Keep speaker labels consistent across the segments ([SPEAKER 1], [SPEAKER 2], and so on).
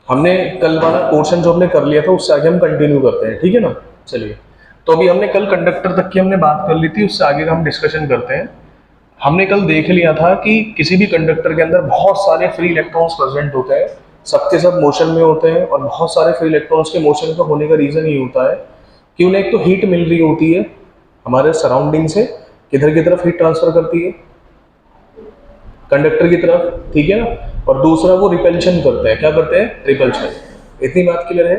[SPEAKER 1] हमने कल वाला पोर्शन जो हमने कर लिया था उससे आगे हम कंटिन्यू करते हैं, ठीक है ना। चलिए, तो अभी हमने कल कंडक्टर तक की हमने बात कर ली थी, उससे आगे का हम डिस्कशन करते हैं। हमने कल देख लिया था कि किसी भी कंडक्टर के अंदर बहुत सारे फ्री इलेक्ट्रॉन्स प्रेजेंट होते हैं, सबके सब मोशन में होते हैं, और बहुत सारे फ्री इलेक्ट्रॉन्स के मोशन का होने का रीजन ये होता है कि उन्हें एक तो हीट मिल रही होती है हमारे सराउंडिंग से, किधर की तरफ हीट ट्रांसफर करती है, कंडक्टर की तरफ, ठीक है ना। और दूसरा वो रिपल्शन करते हैं, क्या करते हैं, रिपल्शन। इतनी बात क्लियर है।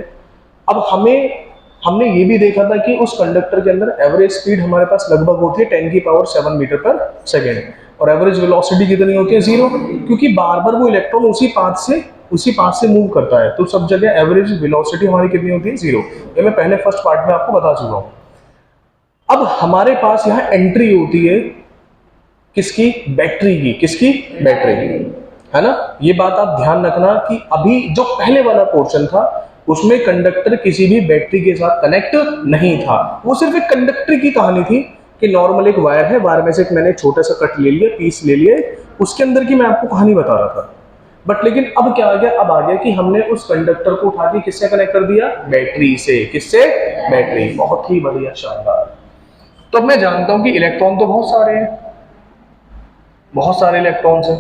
[SPEAKER 1] अब हमने ये भी देखा था कि उस कंडक्टर के अंदर एवरेज स्पीड हमारे पास लगभग होती है 10⁻⁷ मीटर पर सेकेंड, और एवरेज वेलोसिटी कितनी होती है, 0, क्योंकि बार बार वो इलेक्ट्रॉन उसी पाथ से मूव करता है, तो सब जगह एवरेज वेलोसिटी हमारी कितनी होती है, 0। ये मैं पहले फर्स्ट पार्ट में आपको बता चुका हूं। अब हमारे पास यहाँ एंट्री होती है किसकी, बैटरी की, किसकी, बैटरी की, है ना। ये बात आप ध्यान रखना कि अभी जो पहले वाला पोर्शन था उसमें कंडक्टर किसी भी बैटरी के साथ कनेक्ट नहीं था, वो सिर्फ एक कंडक्टर की कहानी थी कि नॉर्मल एक वायर है, वायर में से एक मैंने छोटा सा कट ले लिया, पीस ले लिया, उसके अंदर की मैं आपको कहानी बता रहा था। बट लेकिन अब क्या आ गया, अब आ गया कि हमने उस कंडक्टर को उठा के किससे कनेक्ट कर दिया, बैटरी से। किससे, बैटरी। बहुत ही बढ़िया, शानदार। तो अब मैं जानता हूं कि इलेक्ट्रॉन तो बहुत सारे हैं, बहुत सारे इलेक्ट्रॉन्स हैं,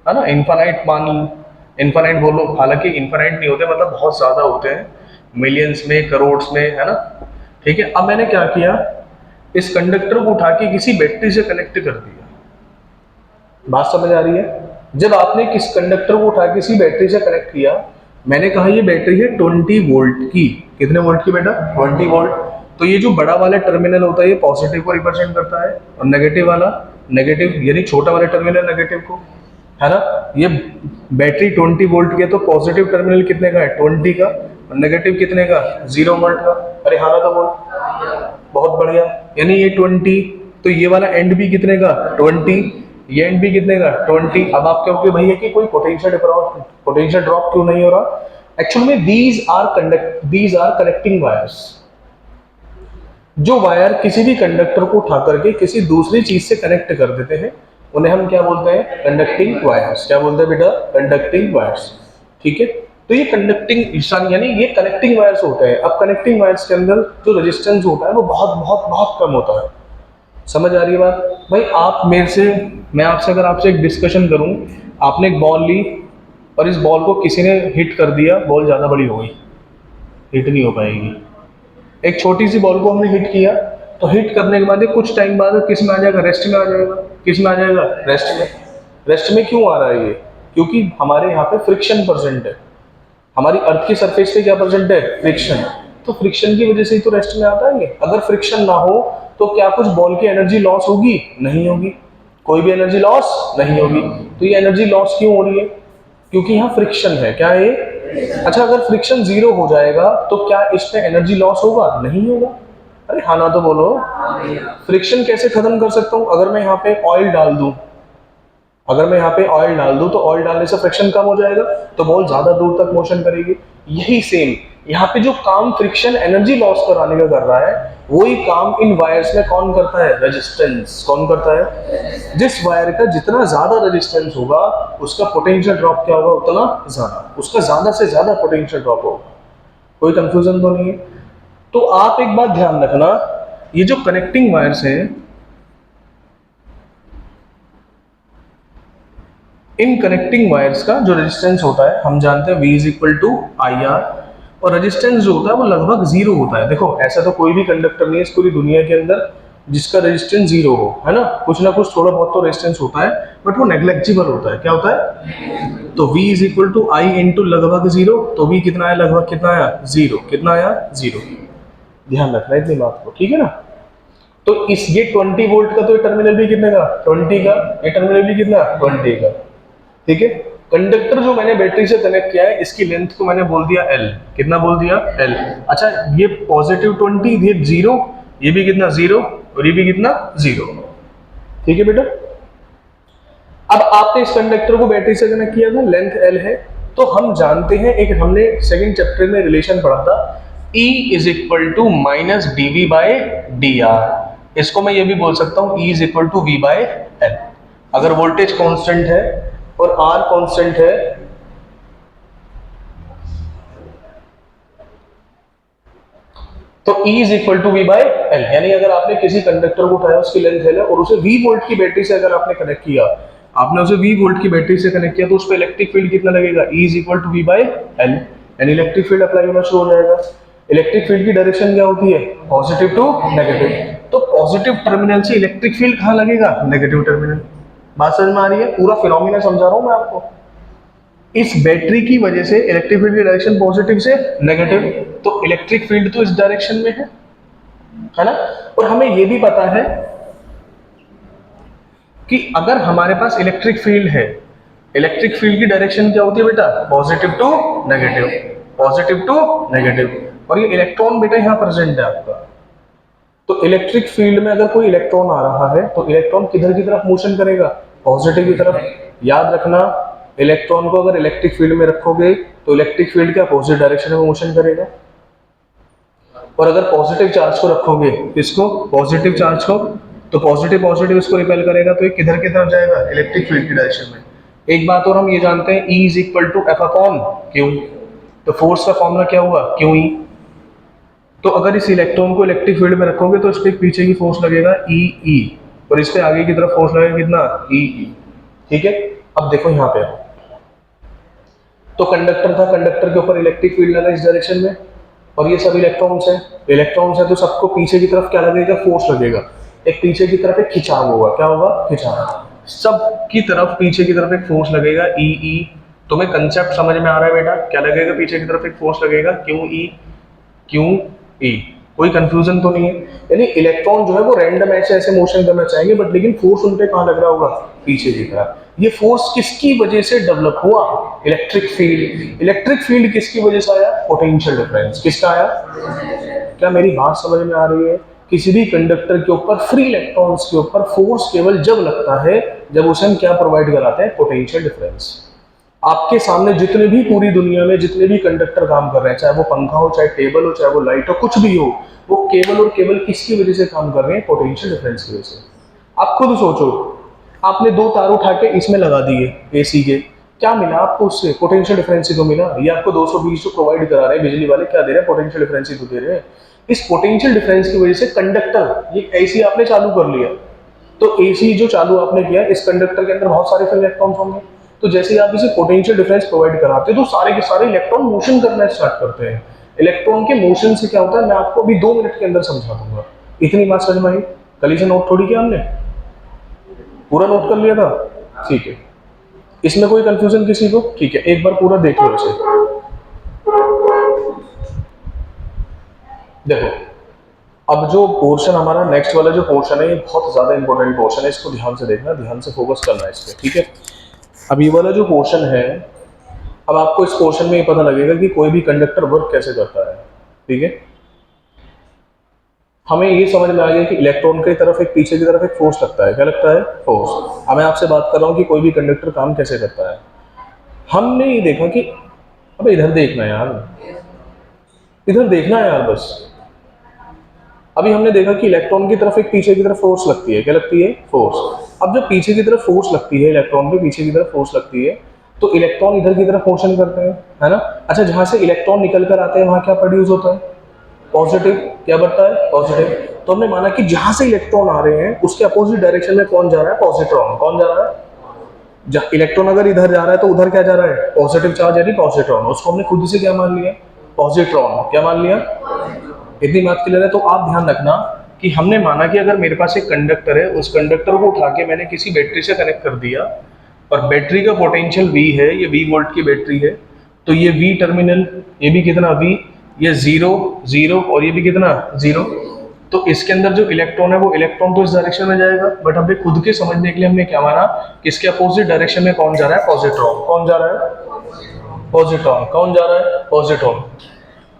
[SPEAKER 1] है ना। इनफाइनाइट मान, इनफाइनाइट बोलो, हालांकि इनफाइनाइट नहीं होते, मतलब बहुत ज्यादा होते हैं, मिलियंस में, करोड्स में, है ना। ठीक है, अब मैंने क्या किया, इस कंडक्टर को उठा के किसी बैटरी से कनेक्ट कर दिया। बात समझ आ रही है। जब आपने किस कंडक्टर को उठा के किसी बैटरी से कनेक्ट किया, मैंने कहा ये बैटरी है 20 वोल्ट की। कितने वोल्ट की बेटा, 20 वोल्ट। तो ये जो बड़ा वाला टर्मिनल होता है ये पॉजिटिव को रिप्रेजेंट करता है, और नेगेटिव वाला नेगेटिव, यानी छोटा वाला टर्मिनल नेगेटिव को, है ना। ये बैटरी 20 वोल्ट की है, तो पॉजिटिव टर्मिनल कितने का है, 20 का, और नेगेटिव कितने का, 0 वोल्ट का। अरे हाँ ना, तो बोल, बहुत बढ़िया। यानी ये 20, तो ये वाला एंड भी कितने का, 20, ये एंड भी कितने का, 20। अब आप कहोगे भैया कि कोई पोटेंशियल ड्रॉप क्यों नहीं हो रहा। एक्चुअल में दीज आर कनेक्टिंग वायर्स। जो वायर किसी भी कंडक्टर को उठा करके किसी दूसरी चीज से कनेक्ट कर देते हैं उन्हें हम क्या बोलते हैं, कंडक्टिंग वायर्स। क्या बोलते हैं बेटा, कंडक्टिंग वायर्स। ठीक है, तो ये कंडक्टिंग यानी ये कनेक्टिंग वायर्स होते हैं। अब कनेक्टिंग वायर्स के अंदर जो रेजिस्टेंस होता है वो बहुत बहुत बहुत कम होता है। समझ आ रही है बात भाई। मैं आपसे अगर आपसे एक डिस्कशन करूं, आपने एक बॉल ली और इस बॉल को किसी ने हिट कर दिया, बॉल ज्यादा बड़ी हो गई, हिट नहीं हो पाएगी। एक छोटी सी बॉल को हमने हिट किया, तो हिट करने के बाद कुछ टाइम बाद किस में आ जाएगा, रेस्ट में आ जाएगा। किस में आ जाएगा, रेस्ट में। रेस्ट में क्यों आ रहा है ये, क्योंकि हमारे यहाँ पे फ्रिक्शन परसेंट है, हमारी अर्थ की सरफेस पे क्या परसेंट है, फ्रिक्शन। तो फ्रिक्शन की वजह से ही तो रेस्ट में आता है ये। अगर फ्रिक्शन ना हो तो क्या कुछ बॉल की एनर्जी लॉस होगी, नहीं होगी, कोई भी एनर्जी लॉस नहीं होगी। तो ये एनर्जी लॉस क्यों हो रही है, क्योंकि यहाँ फ्रिक्शन है। क्या है ये, अच्छा, अगर फ्रिक्शन 0 हो जाएगा तो क्या इसमें एनर्जी लॉस होगा, नहीं होगा। अरे हाँ ना, तो बोलो। फ्रिक्शन कैसे खत्म कर सकता हूँ, अगर मैं यहाँ पे ऑयल डाल दूं, तो ऑयल डालने से फ्रिक्शन कम हो जाएगा, तो बॉल ज्यादा दूर तक मोशन करेगी। यही सेम यहाँ पे जो काम फ्रिक्शन एनर्जी लॉस कराने का कर रहा है, वही काम इन वायर्स में कौन करता है, रेजिस्टेंस। कौन करता है, जिस वायर का जितना ज्यादा रेजिस्टेंस होगा उसका पोटेंशियल ड्रॉप क्या होगा, उतना ज्यादा, उसका ज्यादा से ज्यादा पोटेंशियल ड्रॉप होगा। कोई कंफ्यूजन तो नहीं है। तो आप एक बात ध्यान रखना, ये जो कनेक्टिंग वायर्स है, इन कनेक्टिंग वायर्स का जो रेजिस्टेंस होता है हम जानते हैं V is equal to I R, और रेजिस्टेंस जो होता है वो लगभग 0 होता है। देखो, ऐसा तो कोई भी कंडक्टर नहीं है इस पूरी दुनिया के अंदर जिसका रेजिस्टेंस 0 हो, है ना। कुछ ना कुछ थोड़ा बहुत तो रेजिस्टेंस होता है, बट वो नेग्लेक्जिबल होता है। क्या होता है, तो V is equal to I into लगभग 0, तो V कितना आया, लगभग कितना आया, 0। कितना आया, 0। ध्यान रखना इतनी बात को, ठीक है ना। तो इस ये 20 वोल्ट का, तो ये टर्मिनल भी कितने का, 20 का, ये टर्मिनल भी कितना, 20 का। ठीक है, कंडक्टर जो मैंने बैटरी से कनेक्ट किया है इसकी लेंथ को मैंने बोल दिया L। कितना बोल दिया, L। अच्छा, ये पॉजिटिव 20, ये 0, ये भी कितना, 0, और ये भी कितना, 0। ठीक है बेटा। अब आपने इस कंडक्टर को बैटरी से कनेक्ट किया था, लेंथ L है, तो हम जानते हैं, एक हमने सेकंड चैप्टर में रिलेशन पढ़ा था, E is equal to minus dV by dr। इसको मैं ये भी बोल सकता हूँ, E is equal to V by L। अगर वोल्टेज कांस्टेंट है और R कांस्टेंट है, तो E is equal to V by L, यानी अगर आपने किसी कंडक्टर को उठाया, उसकी लेंथ L है और उसे V वोल्ट की बैटरी से अगर आपने कनेक्ट किया, आपने उसे V वोल्ट की बैटरी से कनेक्ट किया, तो उस पर इलेक्ट्रिक फील्ड कितना लगेगा, E is equal to V by L, यानी इलेक्ट्रिक फील्ड अप्लाई होना शुरू हो जाएगा। इलेक्ट्रिक फील्ड की डायरेक्शन क्या होती है, पॉजिटिव टू नेगेटिव, तो पॉजिटिव टर्मिनल से इलेक्ट्रिक फील्ड कहाँ लगेगा, नेगेटिव टर्मिनल। बात समझ में आ रही है, पूरा फिनोमिना समझा रहा हूं मैं आपको। इस बैटरी की वजह से इलेक्ट्रिक फील्ड की डायरेक्शन पॉजिटिव से नेगेटिव, तो इलेक्ट्रिक फील्ड तो इस डायरेक्शन में है ना। और हमें यह भी पता है कि अगर हमारे पास इलेक्ट्रिक फील्ड है, इलेक्ट्रिक फील्ड की डायरेक्शन क्या होती है बेटा, positive to negative, positive to negative, और ये इलेक्ट्रॉन बेटा यहां प्रेजेंट है आपका। तो इलेक्ट्रिक फील्ड में अगर कोई इलेक्ट्रॉन आ रहा है तो इलेक्ट्रॉन किधर की तरफ मोशन करेगा, पॉजिटिव की तरफ। याद रखना, इलेक्ट्रॉन को अगर इलेक्ट्रिक फील्ड में रखोगे तो इलेक्ट्रिक फील्ड क्या पॉजिटिव डायरेक्शन में मोशन करेगा, और अगर पॉजिटिव चार्ज को रखोगे, किसको, पॉजिटिव चार्ज को, तो पॉजिटिव पॉजिटिव इसको रिपेल करेगा, तो ये किधर की तरफ जाएगा, इलेक्ट्रिक फील्ड की डायरेक्शन में। एक बात और हम ये जानते हैं, E is equal to F upon Q, तो फोर्स का फॉर्मूला क्या हुआ, QE। तो अगर इस इलेक्ट्रॉन को इलेक्ट्रिक फील्ड में रखोगे तो इस पे पीछे की फोर्स लगेगा EE, और इस पे आगे की तरफ फोर्स लगेगा कितना, EE। ठीक है, अब देखो यहाँ पे, तो कंडक्टर था, कंडक्टर के ऊपर इलेक्ट्रिक फील्ड लगा इस डायरेक्शन में, और ये सब इलेक्ट्रॉन्स है, इलेक्ट्रॉन्स है तो सबको पीछे की तरफ क्या लगेगा, फोर्स लगेगा। एक पीछे की तरफ एक खिंचाव होगा, क्या होगा, खिंचाव, सब की तरफ पीछे की तरफ एक फोर्स लगेगा EE। तुम्हें कंसेप्ट समझ में आ रहा है बेटा, क्या लगेगा, पीछे की तरफ एक फोर्स लगेगा QE, QE, कोई कंफ्यूजन तो नहीं है। यानी इलेक्ट्रॉन जो है वो रैंडम ऐसे मोशन करना चाहेंगे, बट लेकिन फोर्स उन पे कहां लग रहा होगा, पीछे की तरफ। ये फोर्स किसकी वजह से डेवलप हुआ, इलेक्ट्रिक फील्ड। इलेक्ट्रिक फील्ड किसकी वजह से आया, पोटेंशियल डिफरेंस। किसका आया, क्या मेरी बात समझ में आ रही है। किसी भी कंडक्टर के ऊपर फ्री इलेक्ट्रॉन्स के ऊपर फोर्स केवल जब लगता है जब उसे हम क्या प्रोवाइड कराते हैं, पोटेंशियल डिफरेंस। आपके सामने जितने भी पूरी दुनिया में जितने भी कंडक्टर काम कर रहे हैं, चाहे वो पंखा हो, चाहे टेबल हो, चाहे वो लाइट हो, कुछ भी हो, वो केवल और केवल किसकी वजह से काम कर रहे हैं, पोटेंशियल डिफरेंस की वजह से। आप खुद सोचो, आपने दो तार उठा के इसमें लगा दिए एसी के, क्या मिला आपको उससे, पोटेंशियल डिफरेंस ही तो मिला। ये आपको 220 जो प्रोवाइड करा रहे हैं बिजली वाले, क्या दे रहे हैं, पोटेंशियल डिफरेंस ही तो दे रहे हैं। इस पोटेंशियल डिफरेंस की वजह से कंडक्टर, ये एसी आपने चालू कर लिया, तो एसी जो चालू आपने किया, इस कंडक्टर के अंदर बहुत सारे इलेक्ट्रॉन्स होंगे, तो जैसे ही आप इसे पोटेंशियल डिफरेंस प्रोवाइड कराते हो तो सारे के सारे इलेक्ट्रॉन मोशन करना स्टार्ट करते हैं। इलेक्ट्रॉन के मोशन से क्या होता है, मैं आपको अभी 2 मिनट के अंदर समझा दूंगा। इतनी बात समझ में आई, कल से नोट थोड़ी किया हमने, पूरा नोट कर लिया था, ठीक है। इसमें कोई कंफ्यूजन किसी को, ठीक है, एक बार पूरा देख लो इसे। देखो, अब जो पोर्शन हमारा नेक्स्ट वाला जो पोर्शन है, ये बहुत ज्यादा इंपॉर्टेंट पोर्शन है, इसको ध्यान से देखना, ध्यान से फोकस करना है इस पे, ठीक है। अब ये वाला जो पोर्शन है, अब आपको इस पोर्शन में ये पता लगेगा कि कोई भी कंडक्टर वर्क कैसे करता है, ठीक है। हमें ये समझ में आ गया कि इलेक्ट्रॉन की तरफ एक पीछे की तरफ एक फोर्स लगता है, क्या लगता है, फोर्स। अब मैं आपसे बात कर रहा हूँ कि कोई भी कंडक्टर काम कैसे करता है। हमने ये देखा कि, अब इधर देखना यार, इधर देखना है यार बस। अभी हमने देखा कि इलेक्ट्रॉन की तरफ एक पीछे की तरफ फोर्स लगती है, क्या लगती है, फोर्स। अब जब पीछे की तरफ फोर्स लगती है, इलेक्ट्रॉन पे पीछे की तरफ फोर्स लगती है, तो इलेक्ट्रॉन इधर की तरफ मोशन करते हैं, है ना। अच्छा, जहां से इलेक्ट्रॉन निकल कर आते हैं वहां क्या प्रोड्यूस होता है, पॉजिटिव, क्या बढ़ता है, पॉजिटिव। तो हमने माना कि जहां से इलेक्ट्रॉन आ रहे हैं उसके अपोजिट डायरेक्शन में कौन जा रहा है, पॉजिट्रॉन। कौन जा रहा है, इलेक्ट्रॉन अगर इधर जा रहा है तो उधर क्या जा रहा है, पॉजिटिव चार्ज यानी पॉजिट्रॉन। उसको हमने खुद से क्या मान लिया, पॉजिट्रॉन। क्या मान लिया, इतनी बात क्लियर है। तो आप ध्यान रखना कि हमने माना कि अगर मेरे पास एक कंडक्टर है, उस कंडक्टर को उठा के मैंने किसी बैटरी से कनेक्ट कर दिया, और बैटरी का पोटेंशियल V है, ये V वोल्ट की बैटरी है, तो ये V टर्मिनल, ये भी कितना V, ये 0 0, और ये भी कितना 0। तो इसके अंदर जो इलेक्ट्रॉन है वो इलेक्ट्रॉन तो इस डायरेक्शन में जाएगा, बट हमने खुद के समझने के लिए हमने क्या माना कि इसके अपोजिट डायरेक्शन में कौन जा रहा है, पॉजिट्रॉन। कौन जा रहा है, पॉजिट्रॉन। कौन जा रहा है, पॉजिट्रॉन।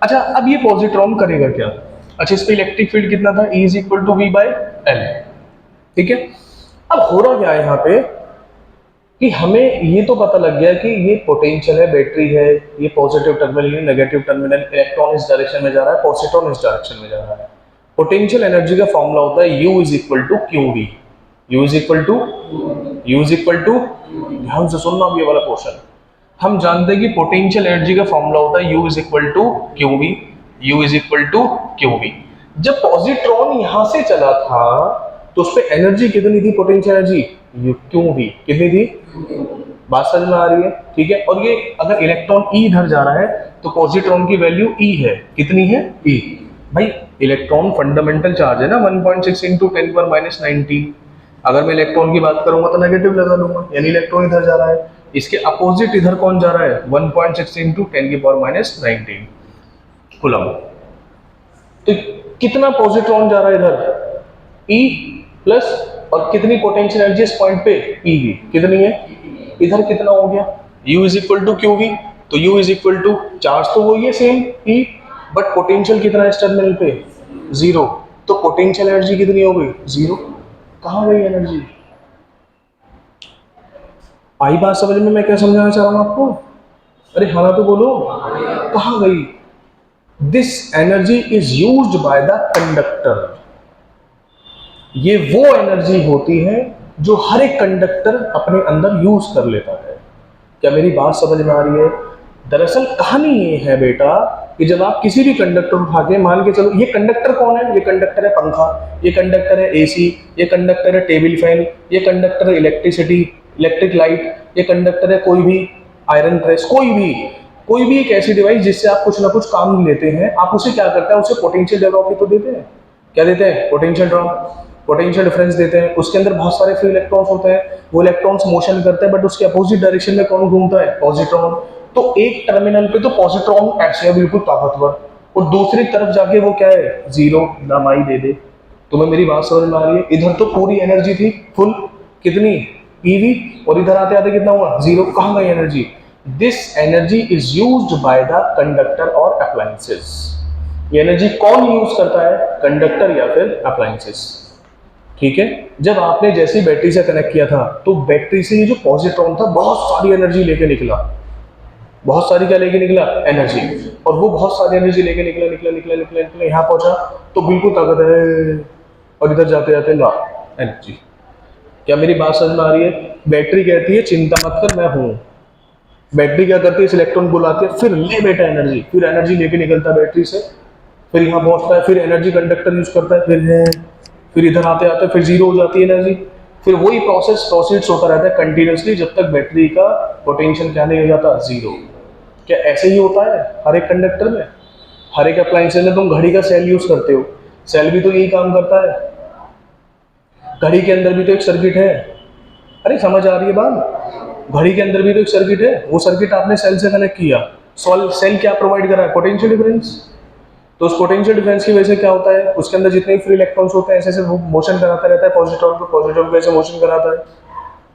[SPEAKER 1] अच्छा, अब ये पॉजिट्रॉन करेगा क्या। अच्छा, इस पे इलेक्ट्रिक फील्ड कितना था, E is equal to V by L, ठीक है। अब हो रहा क्या है यहाँ पे कि हमें ये तो पता लग गया कि ये पोटेंशियल है, बैटरी है, ये पॉजिटिव टर्मिनल, ये नेगेटिव टर्मिनल, इलेक्ट्रॉन इस डायरेक्शन में जा रहा है, पॉजिट्रॉन इस डायरेक्शन में जा रहा है। पोटेंशियल एनर्जी का फॉर्मूला होता है U is equal to QV। U is equal to, ध्यान से सुनना ये वाला पोर्शन। हम जानते हैं कि पोटेंशियल एनर्जी का फॉर्मूला होता है U is equal to QV। U is equal to QV। जब पॉजिट्रॉन यहां से चला था तो उस पर एनर्जी कितनी थी, पोटेंशियल एनर्जी QV कितनी थी, बात समझ में आ रही है, ठीक है। और ये अगर इलेक्ट्रॉन ई इधर जा रहा है तो पॉजिट्रॉन की वैल्यू ई है, कितनी है ई। भाई इलेक्ट्रॉन फंडामेंटल चार्ज है ना 1.6 इंटू 10⁻19। अगर मैं इलेक्ट्रॉन की बात करूंगा तो नेगेटिव लगा लूंगा, यानी इलेक्ट्रॉन इधर जा रहा है। इसके अपोजिट इधर कौन जा रहा है 1.6 इंटू 10⁻19 कूलम। तो कितना पॉजिट्रॉन जा रहा है इधर ई प्लस, और कितनी पोटेंशियल एनर्जी इस पॉइंट पे ईवी कितनी है, इधर कितना हो गया U is equal to QV। तो U is equal to charge तो वही है सेम E, बट पोटेंशियल कितना है इस टर्मिनल पे 0। तो पोटेंशियल एनर्जी कितनी हो गई 0। कहाँ गई एनर्जी, आई बात समझ में मैं क्या समझाना चाह रहा हूँ आपको, अरे हाँ तो बोलो कहाँ गई। This energy is used by the conductor. ये वो एनर्जी होती है जो हर एक कंडक्टर अपने अंदर यूज कर लेता है। क्या मेरी बात समझ में आ रही है। दरअसल कहानी ये है बेटा कि जब आप किसी भी कंडक्टर उठा के, मान के चलो ये कंडक्टर कौन है, ये कंडक्टर है पंखा, ये कंडक्टर है एसी, ये कंडक्टर है टेबल फैन, ये कंडक्टर है इलेक्ट्रिसिटी इलेक्ट्रिक लाइट, ये कंडक्टर है कोई भी आयरन प्रेस, कोई भी एक ऐसी डिवाइस जिससे आप कुछ ना कुछ काम लेते हैं, आप उसे क्या करते हैं, उसे पोटेंशियल ड्रॉप ही तो देते हैं। क्या देते हैं, पोटेंशियल ड्रॉप, पोटेंशियल डिफरेंस देते हैं। उसके अंदर बहुत सारे फ्री इलेक्ट्रॉन्स होते हैं, वो इलेक्ट्रॉन्स मोशन करते हैं, बट उसके अपोजिट डायरेक्शन में कौन घूमता है, पॉजिट्रॉन। तो एक टर्मिनल पे तो पॉजिट्रॉन ऐसे है बिल्कुल ताकतवर, और दूसरी तरफ जाके वो क्या है, जीरो दमाई दे दे। तुम्हें मेरी बात समझ में आ रही है। इधर तो पूरी एनर्जी थी फुल, कितनी ईवी, और इधर आते आते कितना हुआ, जीरो। कहाँ गई energy. This energy is used by the conductor और अप्लायंसेस। ये एनर्जी कौन यूज करता है, कंडक्टर या फिर अप्लायंसेस, ठीक है। जब आपने जैसे बैटरी से कनेक्ट किया था तो बैटरी से ये जो पॉजिट्रॉन था बहुत सारी एनर्जी लेके निकला, बहुत सारी क्या लेके निकला, एनर्जी। और वो बहुत सारी एनर्जी लेके निकला निकला निकला निकला निकला यहाँ पहुंचा तो बिल्कुल ताकत है, और इधर जाते जाते ला एनर्जी। क्या मेरी बात समझ में आ रही है। बैटरी कहती है चिंता मत कर मैं हूं, बैटरी क्या करती है, इस इलेक्ट्रॉन बुलाती है, फिर ले बेटा एनर्जी, फिर एनर्जी लेके निकलता है बैटरी से, फिर यहाँ पहुंचता है, फिर एनर्जी कंडक्टर यूज करता है, फिर इधर आते आते फिर जीरो हो जाती है एनर्जी। फिर वही प्रोसेस प्रोसीड्स होता रहता है कंटिन्यूसली जब तक बैटरी का पोटेंशियल क्या नहीं हो जाता, जीरो। क्या ऐसे ही होता है हर एक कंडक्टर में, हर एक अप्लायंसेस में। तुम घड़ी का सेल यूज करते हो, सेल भी तो यही काम करता है, घड़ी के अंदर भी तो एक सर्किट है। अरे समझ आ रही है बात, घड़ी के अंदर भी तो एक सर्किट है, वो सर्किट आपने सेल से कनेक्ट किया, सेल क्या प्रोवाइड कर रहा है, पोटेंशियल डिफरेंस। तो उस पोटेंशियल डिफरेंस की वजह से क्या होता है, उसके अंदर जितने फ्री इलेक्ट्रॉन्स होते हैं ऐसे ऐसे वो मोशन कराता रहता है पॉजिट्रॉन को, पॉजिट्रॉन की वजह से मोशन कराता है।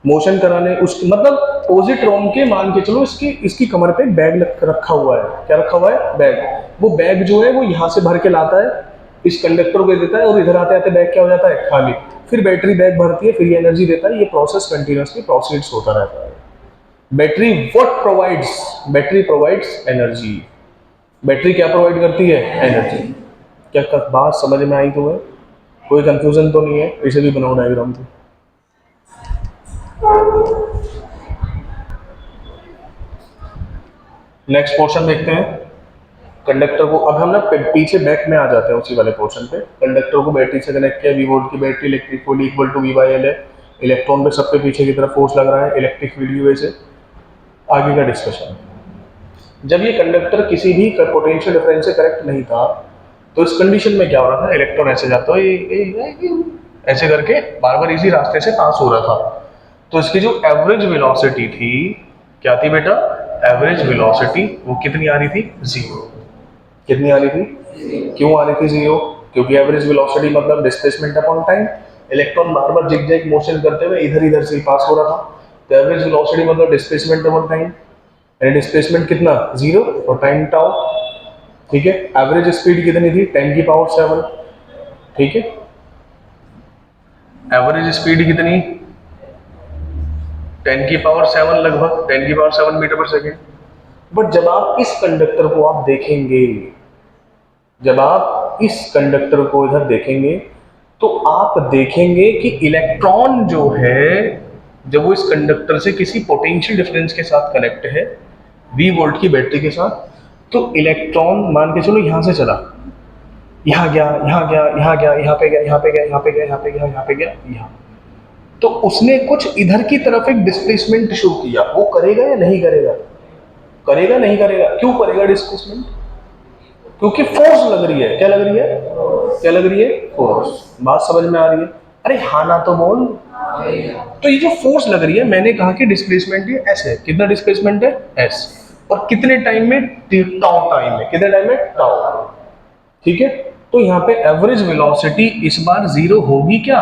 [SPEAKER 1] मोशन कराने उसकी मतलब पॉजिट्रॉन के, मान के चलो इसकी कमर पे बैग रखा हुआ है, क्या रखा हुआ है, बैग। वो बैग जो है वो यहाँ से भर के लाता है, इस कंडक्टर को देता है, और इधर आते आते बैग क्या हो जाता है, खाली। फिर बैटरी बैग भरती है, फिर ये एनर्जी देता है, ये प्रोसेस कंटिन्यूसली प्रोसीड्स होता रहता है। Battery what provides, battery provides energy. Battery क्या प्रोवाइड करती है, एनर्जी। क्या बात समझ में आई तुम्हें, कोई कंफ्यूजन तो नहीं है, इसे भी बनाओ डायग्राम तो। नेक्स्ट पोर्शन देखते हैं। कंडक्टर को अब हम ना पीछे बैक में आ जाते हैं उसी वाले पोर्शन पे। कंडक्टर को बैटरी से कनेक्ट किया, वी वोल्ट की battery, electric field equal to V/L है, इलेक्ट्रॉन पे सबके पीछे की तरफ फोर्स लग रहा है इलेक्ट्रिक फील्ड की वजह से। आगे का डिस्कशन, जब ये कंडक्टर किसी भी पोटेंशियल डिफरेंस से कनेक्ट नहीं था तो इस कंडीशन में क्या हो रहा था, इलेक्ट्रॉन ऐसे जाता है ऐसे करके बार बार इसी रास्ते से पास हो रहा था। तो इसकी जो एवरेज वेलोसिटी थी, क्या थी बेटा, एवरेज वेलोसिटी, वो कितनी आ रही थी, जीरो। कितनी आ रही थी, क्यों आ रही थी जीरो, क्योंकि एवरेज वेलोसिटी मतलब डिस्प्लेसमेंट अपॉन टाइम। इलेक्ट्रॉन बार बार जिग-जैग मोशन करते हुए इधर इधर से पास हो रहा था, तो एवरेज वेलोसिटी मतलब डिस्प्लेसमेंट अपॉन टाइम, यानी डिस्प्लेसमेंट कितना, जीरो, और टाइम टाउ, ठीक है। एवरेज स्पीड कितनी थी, 10⁻7, ठीक है। एवरेज स्पीड कितनी, 10⁻7, लगभग 10⁻7 मीटर पर सेकेंड। बट जब आप इस कंडक्टर को आप देखेंगे, जब आप इस कंडक्टर को इधर देखेंगे तो आप देखेंगे कि इलेक्ट्रॉन जो है, जब वो इस कंडक्टर से किसी पोटेंशियल डिफरेंस के साथ कनेक्ट है, V वोल्ट की बैटरी के साथ, तो इलेक्ट्रॉन मान के चलो यहाँ से चला, यहाँ गया, यहाँ गया, यहाँ गया, यहाँ पे गया, यहाँ पे गया, यहाँ पे गया, यहाँ पे गया, यहाँ पे गया, यहाँ, तो उसने कुछ इधर की तरफ एक डिस्प्लेसमेंट शो किया, वो करेगा या नहीं करेगा? करेगा नहीं करेगा? क्यों करेगा डिस्प्लेसमेंट? क्योंकि फोर्स लग रही है। क्या लग रही है? क्या लग रही है? फोर्स। बात समझ में आ रही है? अरे हाँ ना तो बोल। तो ये जो फोर्स लग रही है, मैंने कहा कि डिस्प्लेसमेंट ये एस है। कितना डिस्प्लेसमेंट है? एस। और कितने टाइम में? टाउ टाइम में। कितने टाइम में? टाउ। ठीक है, तो यहाँ पे एवरेज वेलोसिटी इस बार जीरो होगी क्या?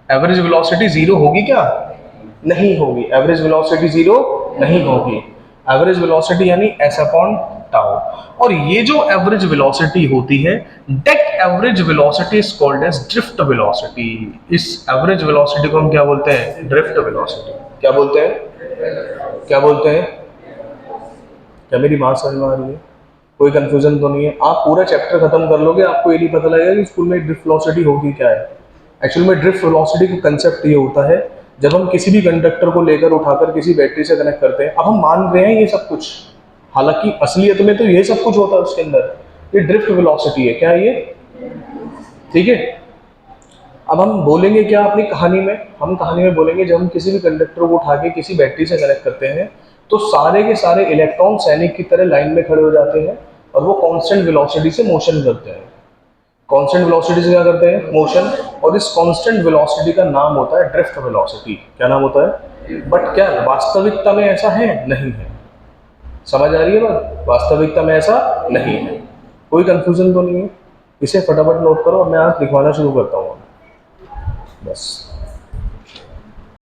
[SPEAKER 1] एवरेज वेलोसिटी जीरो होगी क्या? नहीं होगी। एवरेज वेलोसिटी जीरो नहीं होगी। एवरेज वेलोसिटी यानी एस अपॉन टाउ। और ये जो एवरेज वेलोसिटी होती है, that average velocity is called as drift velocity. इस एवरेज वेलोसिटी को हम क्या बोलते हैं? Drift velocity. क्या बोलते हैं? क्या बोलते हैं? क्या मेरी बात समझ में आ रही है? कोई कंफ्यूजन तो नहीं है? आप पूरा चैप्टर खत्म कर लोगे, आपको ये नहीं पता लगेगा कि स्कूल में ड्रिफ्ट वेलोसिटी होगी क्या है। एक्चुअल में ड्रिफ्ट वेलोसिटी का कंसेप्ट ये होता है, जब हम किसी भी कंडक्टर को लेकर उठाकर किसी बैटरी से कनेक्ट करते हैं, अब हम मान रहे हैं ये सब कुछ, हालांकि असलियत में तो ये सब कुछ होता है उसके अंदर, ये ड्रिफ्ट वेलोसिटी है। क्या है ये? ठीक है, अब हम बोलेंगे क्या अपनी कहानी में? हम कहानी में बोलेंगे, जब हम किसी भी कंडक्टर को उठा के किसी बैटरी से कनेक्ट करते हैं, तो सारे के सारे इलेक्ट्रॉन सैनिक की तरह लाइन में खड़े हो जाते हैं और वो कांस्टेंट वेलोसिटी से मोशन करते हैं। कांस्टेंट वेलोसिटी से क्या करते हैं? मोशन। और इस कांस्टेंट वेलोसिटी का नाम होता है ड्रिफ्ट वेलोसिटी। क्या नाम होता है? बट क्या वास्तविकता में ऐसा है? नहीं है। समझ आ रही है बात? वास्तविकता में ऐसा नहीं है। कोई कंफ्यूजन तो नहीं है? इसे फटाफट नोट करो और मैं आज लिखवाना शुरू करता हूँ बस।